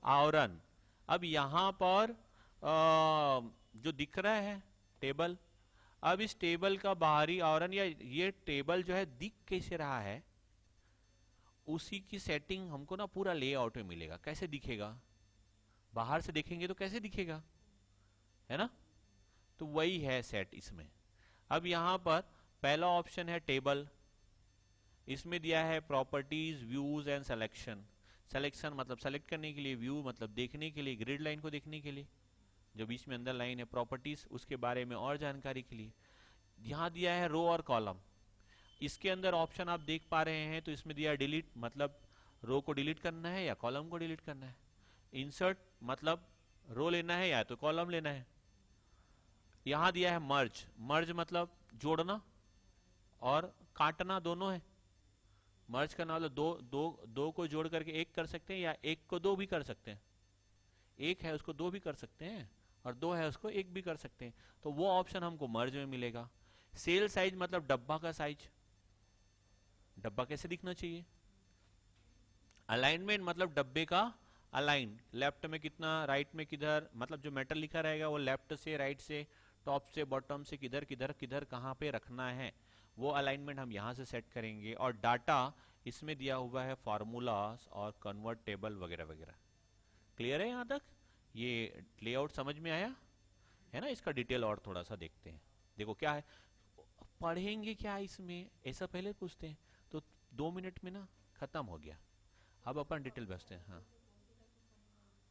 आवरण। अब यहां पर जो दिख रहा है टेबल, अब इस टेबल का बाहरी आवरण या ये टेबल जो है दिख कैसे रहा है, उसी की सेटिंग हमको ना पूरा लेआउट में मिलेगा। कैसे दिखेगा, बाहर से देखेंगे तो कैसे दिखेगा, है ना। तो वही है सेट इसमें। अब यहां पर पहला ऑप्शन है टेबल, इसमें दिया है properties, views and selection. Selection मतलब सेलेक्ट करने के लिए, व्यू मतलब देखने के लिए, ग्रिड लाइन को देखने के लिए, जो बीच में अंदर लाइन है। प्रॉपर्टीज उसके बारे में और जानकारी के लिए। यहाँ दिया है रो और कॉलम, इसके अंदर ऑप्शन आप देख पा रहे हैं। तो इसमें दिया है डिलीट, मतलब रो को डिलीट करना है या कॉलम को डिलीट करना है। इंसर्ट मतलब रो लेना है या तो कॉलम लेना है। यहाँ दिया है मर्ज, मर्ज मतलब जोड़ना और काटना दोनों है। मर्ज करना मतलब दो को जोड़ करके एक कर सकते हैं, या एक को दो भी कर सकते हैं। एक है उसको दो भी कर सकते हैं, और दो है उसको एक भी कर सकते हैं। तो वो ऑप्शन हमको मर्ज में मिलेगा। सेल साइज मतलब डब्बा का साइज, डब्बा कैसे दिखना चाहिए। अलाइनमेंट मतलब डब्बे का अलाइन, लेफ्ट में कितना, राइट में किधर, मतलब जो मेटल लिखा रहेगा वो लेफ्ट से राइट से, टॉप से बॉटम से किधर किधर किधर कहाँ पे रखना है, वो अलाइनमेंट हम यहाँ से सेट करेंगे। और डाटा इसमें दिया हुआ है फार्मूलास और कन्वर्ट टेबल वगैरह वगैरह। क्लियर है यहाँ तक, ये लेआउट समझ में आया है ना। इसका डिटेल और थोड़ा सा देखते हैं। देखो क्या है, पढ़ेंगे क्या इसमें, ऐसा पहले पूछते हैं तो 2 मिनट में ना खत्म हो गया। अब अपन डिटेल बेचते हैं। हाँ,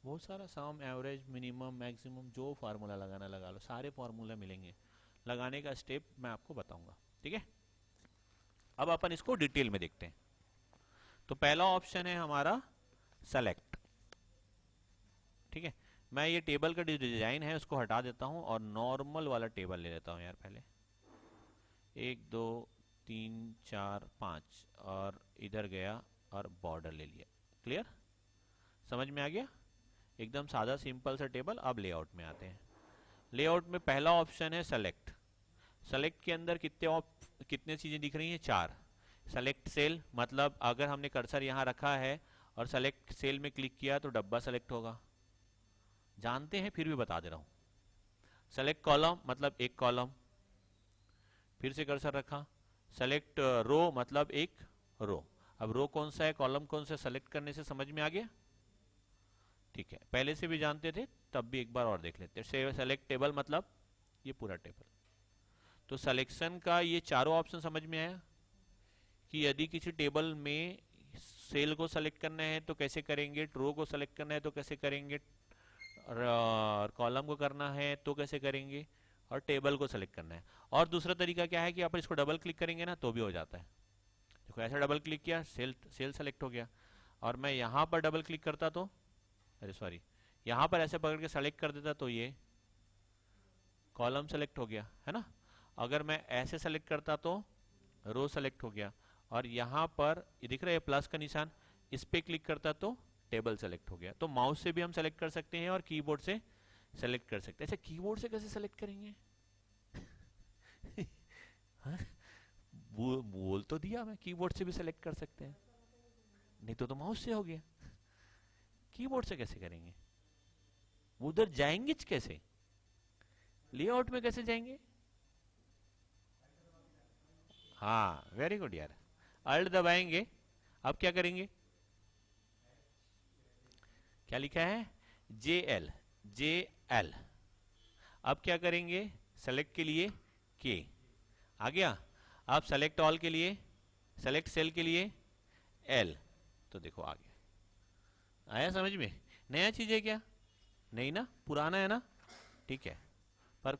बहुत सारा सम, एवरेज, मिनिमम, मैक्सिमम, जो फार्मूला लगाना लगा लो, सारे फार्मूला मिलेंगे। लगाने का स्टेप मैं आपको बताऊंगा, ठीक है। अब अपन इसको डिटेल में देखते हैं। तो पहला ऑप्शन है हमारा सेलेक्ट, ठीक है। मैं ये टेबल का डिजाइन है उसको हटा देता हूं और नॉर्मल वाला टेबल ले लेता हूं यार। पहले 1 2 3 4 5 और इधर गया और बॉर्डर ले लिया। क्लियर, समझ में आ गया, एकदम सादा सिंपल सा टेबल। अब लेआउट में आते हैं। लेआउट में पहला ऑप्शन है सेलेक्ट। सेलेक्ट के अंदर कितने चीजें दिख रही हैं, 4। सेलेक्ट सेल मतलब अगर हमने कर्सर यहां रखा है और सेलेक्ट सेल में क्लिक किया तो डब्बा सेलेक्ट होगा, जानते हैं फिर भी बता दे रहा हूं। सेलेक्ट कॉलम मतलब एक कॉलम, फिर से कर्सर रखा। सेलेक्ट रो मतलब एक रो। अब रो कौन सा है, कॉलम कौन सा, सेलेक्ट करने से समझ में आ गया, ठीक है। पहले से भी जानते थे, तब भी एक बार और देख लेते हैं। सेलेक्ट टेबल मतलब ये पूरा टेबल। तो सिलेक्शन का ये चारों ऑप्शन समझ में आया कि यदि किसी टेबल में सेल को सेलेक्ट करना है तो कैसे करेंगे, रो को सेलेक्ट करना है तो कैसे करेंगे, और कॉलम को करना है तो कैसे करेंगे, और टेबल को सेलेक्ट करना है। और दूसरा तरीका क्या है कि आप इसको डबल क्लिक करेंगे ना तो भी हो जाता है। देखो ऐसा डबल क्लिक किया, सेल सेलेक्ट हो गया। और मैं यहां पर डबल क्लिक करता तो, अरे सॉरी, यहां पर ऐसे पकड़ के सेलेक्ट कर देता तो ये कॉलम सेलेक्ट हो गया, है ना। अगर मैं ऐसे सेलेक्ट करता तो रो सेलेक्ट हो गया। और यहां पर ये दिख रहा है प्लस का निशान, इस पे क्लिक करता तो टेबल सेलेक्ट हो गया। तो माउस से भी हम सेलेक्ट कर सकते हैं और कीबोर्ड से सेलेक्ट कर सकते हैं। ऐसे कीबोर्ड से कैसे सेलेक्ट करेंगे हाँ? बोल तो दिया मैं, कीबोर्ड से भी सेलेक्ट कर सकते हैं, नहीं तो माउस से हो गया। कीबोर्ड से कैसे करेंगे, उधर जाएंगे कैसे, लेआउट में कैसे जाएंगे। हाँ वेरी गुड यार, अल्ट दबाएंगे। अब क्या करेंगे, क्या लिखा है, JL, JL। अब क्या करेंगे, सेलेक्ट के लिए के आ गया। अब सेलेक्ट ऑल के लिए, सेलेक्ट सेल के लिए L। तो देखो आ गया, आया समझ में। नया चीज है क्या, नहीं ना, पुराना है ना, ठीक है। पर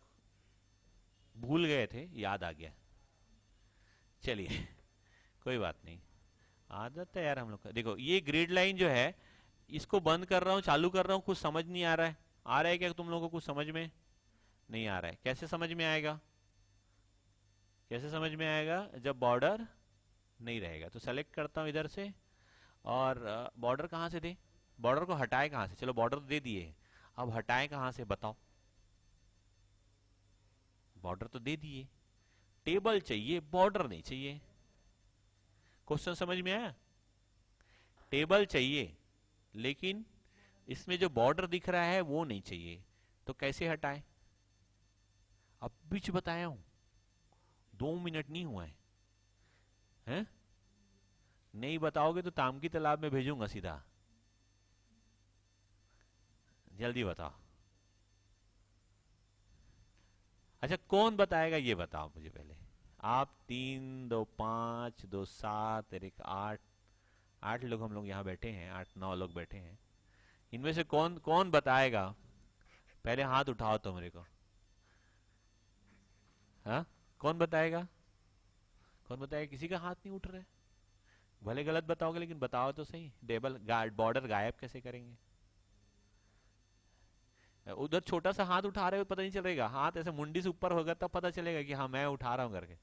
भूल गए थे, याद आ गया। चलिए कोई बात नहीं, आदत है यार हम लोग का। देखो ये ग्रिड लाइन जो है, इसको बंद कर रहा हूं, चालू कर रहा हूं, कुछ समझ नहीं आ रहा है। आ रहा है क्या तुम लोगों को कुछ समझ में, नहीं आ रहा है। कैसे समझ में आएगा, कैसे समझ में आएगा, जब बॉर्डर नहीं रहेगा। तो सेलेक्ट करता हूं इधर से, और बॉर्डर कहां से दे, बॉर्डर को हटाए कहां से, चलो बॉर्डर दे दिए, अब हटाए कहां से बताओ, बॉर्डर तो दे दिए, टेबल चाहिए बॉर्डर नहीं चाहिए। क्वेश्चन समझ में आया, टेबल चाहिए लेकिन इसमें जो बॉर्डर दिख रहा है वो नहीं चाहिए, तो कैसे हटाएं? अब बीच बताया हूं, 2 मिनट नहीं हुआ है, हैं? नहीं बताओगे तो ताम की तालाब में भेजूंगा सीधा। जल्दी बताओ। अच्छा कौन बताएगा ये बताओ मुझे पहले। आप 3 2 5 2 7 और 1 8, 8 लोग हम लोग यहाँ बैठे हैं, 8 9 लोग बैठे हैं। इनमें से कौन कौन बताएगा? पहले हाथ उठाओ तो मेरे को। हाँ, कौन बताएगा? कौन बताएगा? किसी का हाथ नहीं उठ रहा है। भले गलत बताओगे लेकिन बताओ तो सही। टेबल बॉर्डर गायब कैसे करेंगे? उधर छोटा सा हाथ उठा रहे हो पता नहीं चलेगा, हाथ ऐसे मुंडी से ऊपर होगा तब पता चलेगा कि हाँ मैं उठा रहा हूँ करके।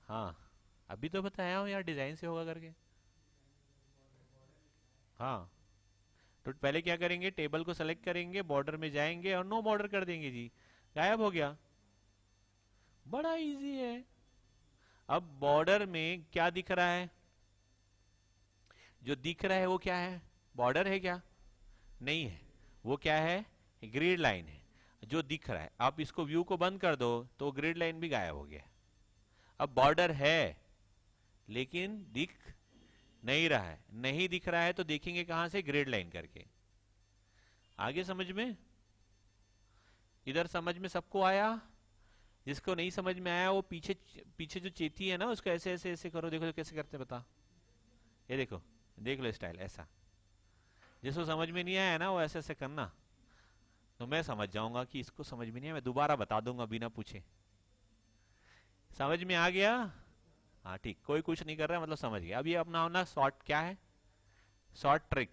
हाँ, अभी तो बताया हूँ यार, डिजाइन से होगा करके। हाँ, तो पहले क्या करेंगे, टेबल को सेलेक्ट करेंगे, बॉर्डर में जाएंगे और नो बॉर्डर कर देंगे जी, गायब हो गया। बड़ा इजी है। अब बॉर्डर में क्या दिख रहा है? जो दिख रहा है वो क्या है? बॉर्डर है क्या? नहीं है। वो क्या है? ग्रिड लाइन है जो दिख रहा है। आप इसको व्यू को बंद कर दो तो ग्रिड लाइन भी गायब हो गया। अब बॉर्डर है लेकिन दिख नहीं रहा है। नहीं दिख रहा है तो देखेंगे कहां से? ग्रिड लाइन करके। आगे समझ में? इधर समझ में सबको आया? जिसको नहीं समझ में आया वो पीछे पीछे जो चेती है ना उसको ऐसे ऐसे ऐसे करो। देखो कैसे करते हैं, बता। ये देखो, देख लो स्टाइल ऐसा। जिसको समझ में नहीं आया ना वो ऐसे ऐसे करना, तो मैं समझ जाऊंगा कि इसको समझ में नहीं आया, मैं दोबारा बता दूंगा बिना पूछे। समझ में आ गया? हाँ ठीक, कोई कुछ नहीं कर रहा है मतलब समझ गया। अब ये अपना होना शॉर्ट क्या है, शॉर्ट ट्रिक,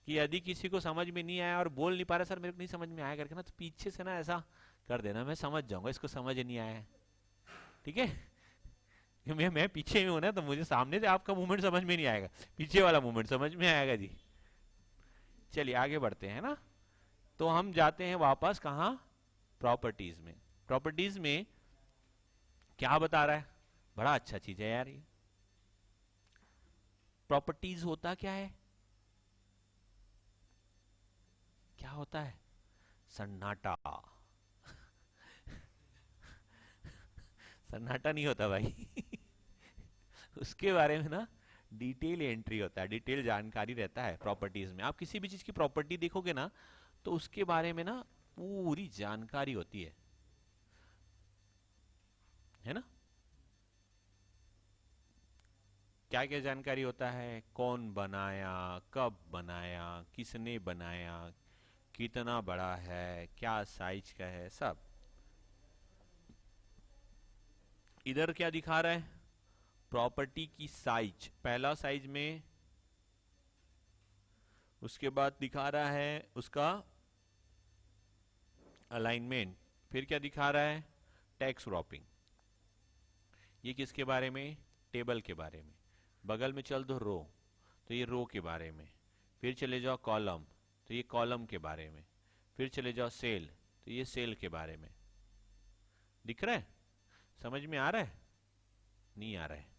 कि यदि किसी को समझ में नहीं आया और बोल नहीं पा रहा सर मेरे को नहीं समझ में आया करके ना, तो पीछे से ना ऐसा कर देना, मैं समझ जाऊंगा इसको समझ नहीं आया है। ठीक है? मैं पीछे में हूं ना तो मुझे सामने से आपका मूवमेंट समझ में नहीं आएगा, पीछे वाला मूवमेंट समझ में आएगा जी। चलिए आगे बढ़ते हैं ना। तो हम जाते हैं वापस कहाँ? प्रॉपर्टीज में। प्रॉपर्टीज में क्या बता रहा है? बड़ा अच्छा चीज है यार ये। प्रॉपर्टीज होता क्या है? क्या होता है? सन्नाटा। सन्नाटा नहीं होता भाई। उसके बारे में ना डिटेल एंट्री होता है, डिटेल जानकारी रहता है प्रॉपर्टीज में। आप किसी भी चीज की प्रॉपर्टी देखोगे ना तो उसके बारे में ना पूरी जानकारी होती है ना? क्या क्या जानकारी होता है? कौन बनाया, कब बनाया, किसने बनाया, कितना बड़ा है, क्या साइज का है, सब। इधर क्या दिखा रहा है? प्रॉपर्टी की साइज, पहला साइज में। उसके बाद दिखा रहा है उसका अलाइनमेंट। फिर क्या दिखा रहा है? टेक्स्ट रॉपिंग। ये किसके बारे में? टेबल के बारे में। बगल में चल दो रो, तो ये रो के बारे में। फिर चले जाओ कॉलम, तो ये कॉलम के बारे में। फिर चले जाओ सेल, तो ये सेल के बारे में। दिख रहा है? समझ में आ रहा है? नहीं आ रहा है?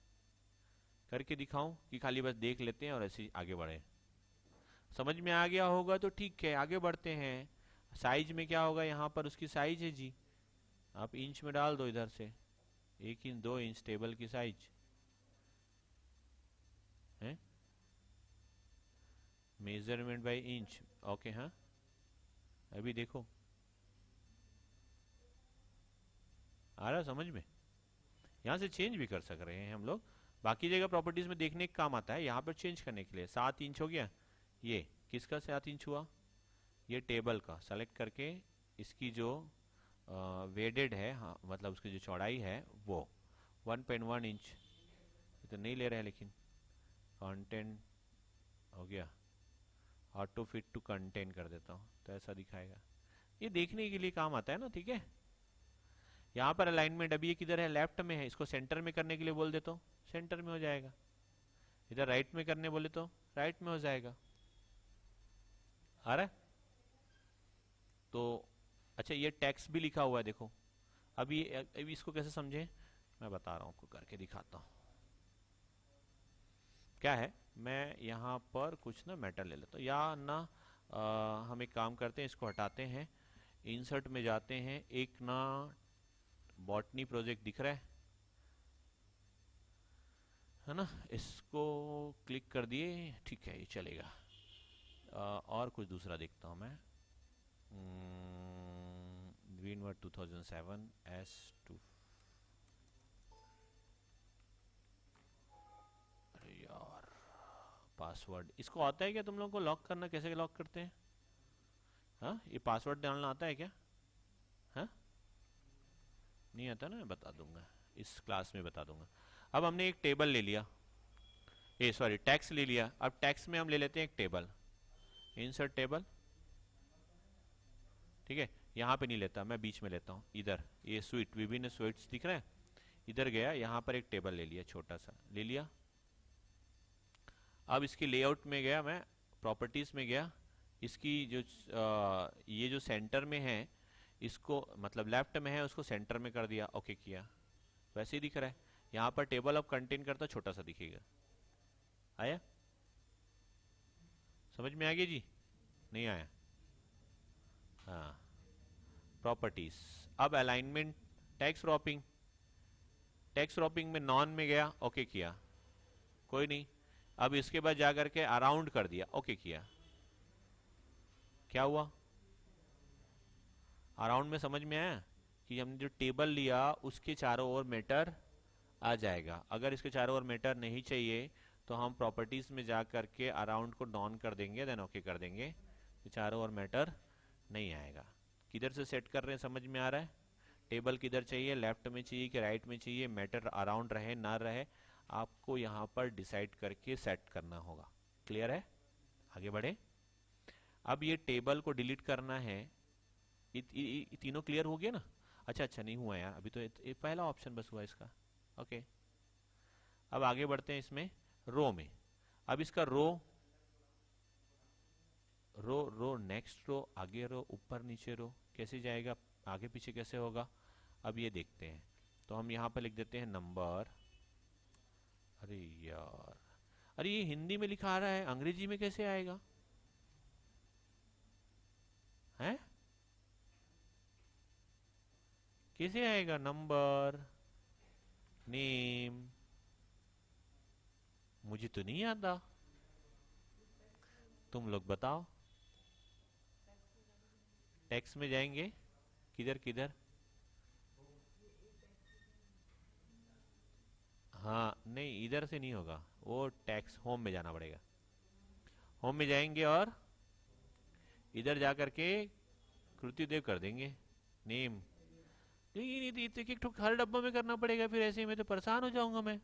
करके दिखाऊं कि खाली बस देख लेते हैं और ऐसे आगे बढ़े? समझ में आ गया होगा तो ठीक है, आगे बढ़ते हैं। साइज में क्या होगा? यहाँ पर उसकी साइज है जी, आप इंच में डाल दो इधर से। 1 इंच 2 इंच टेबल की साइज है। Measurement by inch, okay. हाँ, अभी देखो आ रहा समझ में? यहाँ से चेंज भी कर सक रहे हैं हम लोग। बाकी जगह प्रॉपर्टीज में देखने का काम आता है, यहाँ पर चेंज करने के लिए। 7 इंच हो गया। ये किसका 7 इंच हुआ? ये टेबल का सेलेक्ट करके इसकी जो वेडेड है, हाँ मतलब उसकी जो चौड़ाई है वो 1.1 इंच। ये तो नहीं ले रहे हैं लेकिन कंटेंट हो गया, ऑटो फिट टू कंटेंट कर देता हूँ तो ऐसा दिखाएगा। ये देखने के लिए काम आता है ना, ठीक है? यहाँ पर अलाइनमेंट, अभी ये किधर है? लेफ्ट में है। इसको सेंटर में करने के लिए बोल देता हूँ, सेंटर में हो जाएगा। इधर राइट में करने बोले तो राइट में हो जाएगा। आ रहा है? तो अच्छा, ये टेक्स्ट भी लिखा हुआ है देखो। अभी इसको कैसे समझे मैं बता रहा हूँ, आपको करके दिखाता हूँ। क्या है? मैं यहाँ पर कुछ ना मैटर ले लेता हूँ, या ना हम एक काम करते हैं, इसको हटाते हैं, इंसर्ट में जाते हैं, एक ना बॉटनी प्रोजेक्ट दिख रहा है ना, इसको क्लिक कर दिए, ठीक है ये चलेगा। और कुछ दूसरा देखता हूँ मैं, ग्रीनवर्ड 2007 S2। अरे यार पासवर्ड, इसको आता है क्या तुम लोगों को लॉक करना, कैसे लॉक करते हैं? हाँ ये पासवर्ड डालना आता है क्या? हाँ नहीं आता ना, मैं बता दूंगा, इस क्लास में बता दूंगा। अब हमने एक टेबल ले लिया, ए सॉरी टैक्स ले लिया, अब टैक्स में हम ले लेते हैं एक टेबल, इंसर्ट टेबल, ठीक है। यहाँ पे नहीं लेता मैं, बीच में लेता हूँ, इधर ये स्वीट, विभिन्न स्वीट्स दिख रहे हैं, इधर गया, यहाँ पर एक टेबल ले लिया, छोटा सा ले लिया। अब इसकी लेआउट में गया मैं, प्रॉपर्टीज में गया, इसकी जो ये जो सेंटर में है, इसको मतलब लेफ्ट में है उसको सेंटर में कर दिया, ओके किया, वैसे ही दिख रहा है। यहाँ पर टेबल ऑफ कंटेंट करता छोटा सा दिखेगा, आया समझ में? आ गया जी? नहीं आया? हाँ प्रॉपर्टीज। अब अलाइनमेंट, टेक्स्ट रॉपिंग, टेक्स्ट रॉपिंग में नॉन में गया, ओके किया, कोई नहीं। अब इसके बाद जाकर के अराउंड कर दिया, ओके किया, क्या हुआ? अराउंड में समझ में आया कि हमने जो टेबल लिया उसके चारों ओर मैटर आ जाएगा। अगर इसके चारों ओर मैटर नहीं चाहिए तो हम प्रॉपर्टीज में जा करके अराउंड को नॉन कर देंगे, देन ओके कर देंगे, तो चारों ओर मैटर नहीं आएगा। किधर से सेट कर रहे हैं समझ में आ रहा है? टेबल किधर चाहिए, लेफ्ट में चाहिए कि राइट में चाहिए, मैटर अराउंड रहे ना रहे, आपको यहाँ पर डिसाइड करके सेट करना होगा। क्लियर है? आगे बढ़े। अब ये टेबल को डिलीट करना है, तीनों क्लियर हो गया ना? अच्छा अच्छा नहीं हुआ यार अभी तो, ये पहला ऑप्शन बस हुआ इसका, ओके। अब आगे बढ़ते हैं इसमें, रो में। अब इसका रो, रो रो नेक्स्ट रो, आगे रो, ऊपर नीचे रो, कैसे जाएगा, आगे पीछे कैसे होगा, अब ये देखते हैं। तो हम यहाँ पर लिख देते हैं नंबर। अरे यार, अरे ये हिंदी में लिखा आ रहा है, अंग्रेजी में कैसे आएगा? हैं कैसे आएगा? नंबर, नेम, मुझे तो नहीं आता, तुम लोग बताओ। टेक्स्ट में जाएंगे, किधर किधर? हाँ नहीं इधर से नहीं होगा, वो टैक्स होम में जाना पड़ेगा। होम में जाएंगे और इधर जा करके कृतिदेव कर देंगे, नेम। नहीं नहीं तो एक हर डब्बा में करना पड़ेगा, फिर ऐसे में तो परेशान हो जाऊंगा मैं।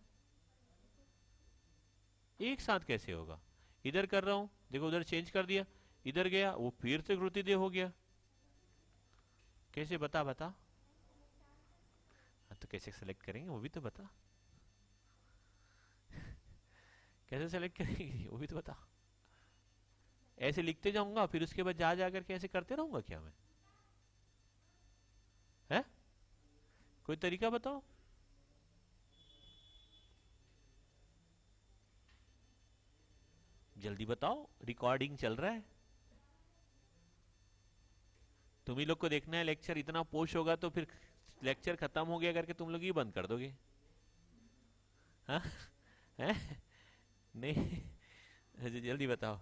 एक साथ कैसे होगा? इधर कर रहा हूँ, देखो उधर चेंज कर दिया, इधर गया वो फिर से कृतिदेव हो गया, कैसे? बता बता। हाँ, तो कैसे सेलेक्ट करेंगे वो भी तो बता, कैसे सेलेक्ट करेंगे वो भी तो बता। ऐसे लिखते जाऊंगा फिर उसके बाद जा करके ऐसे करते रहूंगा क्या मैं? है कोई तरीका बताओ। जल्दी बताओ, रिकॉर्डिंग चल रहा है, तुम ही लोग को देखना है लेक्चर, इतना पोश होगा तो फिर लेक्चर खत्म हो गया करके तुम लोग ही बंद कर दोगे। हाँ है? नहीं अच्छा, जल्दी बताओ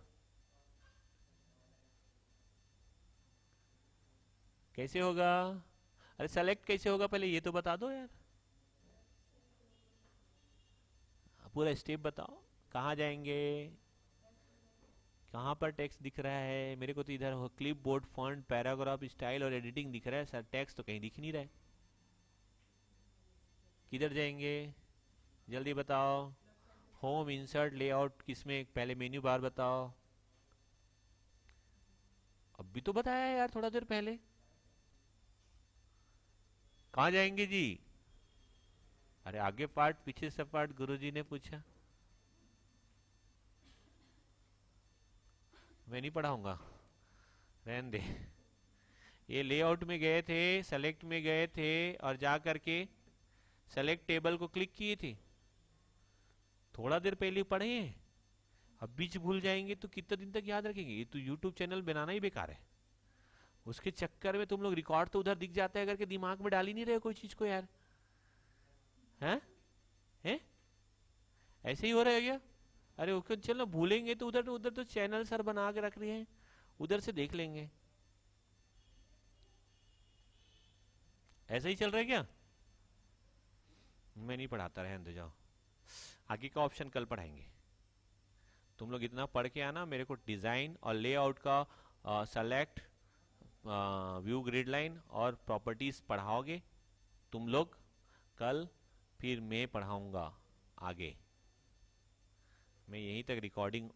कैसे होगा। अरे सेलेक्ट कैसे होगा पहले ये तो बता दो यार, पूरा स्टेप बताओ, कहाँ जाएंगे, कहाँ पर टेक्स्ट दिख रहा है? मेरे को तो इधर clip board, font, paragraph, style और एडिटिंग दिख रहा है सर, टेक्स्ट तो कहीं दिख नहीं रहा है। किधर जाएंगे जल्दी बताओ। होम, इंसर्ट, लेआउट, किसमें पहले? मेन्यू बार बताओ। अभी तो बताया यार थोड़ा देर पहले, कहाँ जाएंगे जी? अरे आगे पार्ट पीछे से पार्ट गुरुजी ने पूछा, मैं नहीं पढ़ाऊंगा, रहने दे। ये लेआउट में गए थे, सेलेक्ट में गए थे और जा करके सेलेक्ट टेबल को क्लिक किए थे, थोड़ा देर पहले पढ़े हैं, अब बीच भूल जाएंगे तो कितने दिन तक याद रखेंगे? ये तो यूट्यूब चैनल बनाना ही बेकार है। उसके चक्कर में तुम लोग रिकॉर्ड तो उधर दिख जाता है करके दिमाग में डाल ही नहीं रहे कोई चीज को यार। हैं? हैं? ऐसे ही हो रहा है क्या? अरे ओके चलो, भूलेंगे तो उधर उधर तो चैनल सर बना के रख रहे हैं, उधर से देख लेंगे। ऐसा ही चल रहा है क्या? मैं नहीं पढ़ाता, रहने दो, जाओ। आगे का ऑप्शन कल पढ़ाएंगे। तुम लोग इतना पढ़ के आना, मेरे को डिजाइन और लेआउट का सेलेक्ट, व्यू ग्रिड लाइन और प्रॉपर्टीज पढ़ाओगे तुम लोग कल, फिर मैं पढ़ाऊंगा आगे। मैं यहीं तक रिकॉर्डिंग